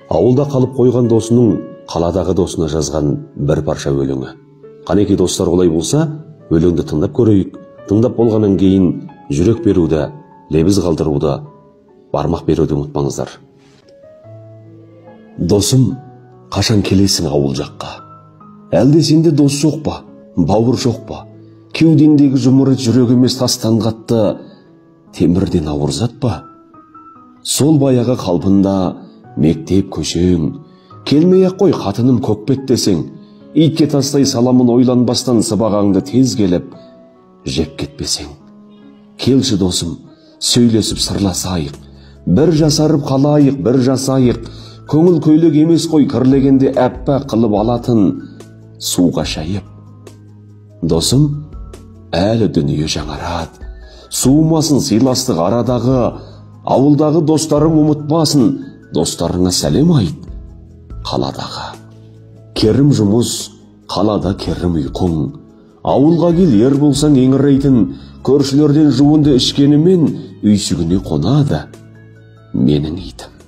Ауылда қалып қойған досының қаладағы досына жазған бір парша өлеңі. Қанеки достар, олай болса, өлеңді тыңдап көрейік. Тыңдап болғаннан кейін жүрек беруді, лебіз қалдыруды, бармақ беруді ұмытпаңыздар. Досым, қашан келесің ауыл жаққа? Әлде сенде дос жоқ па, бауыр жоқ па? Кеудендегі жұмыры жүрек емес тастан қатты, темірден ауыр зат па? Сол баяғы қалпында мектеп көшең, келмей-ақ қой қатыным көкбет десең, итке тастай саламын ойланбастан сыбағаңды тез келіп, жеп кетпесең. Келші досым, сөйлесіп сырласайық, бір жасарып қалайық, бір жасайық, көңіл көйлек емес қой кірлегенде әппақ қылып алатын суға шайып. Досым, әлі дүние жаңарад, суымасын сыйластық арадағы, ауылдағы достарың ұмытпасын, достарыңа сәлем айт, қаладағы. Керім жұмыс, қалада керім ұйқың, ауылға кел ер болсаң еңірейтін, көршілерден жуынды ішкенімен үйсігіне қонады менің итім.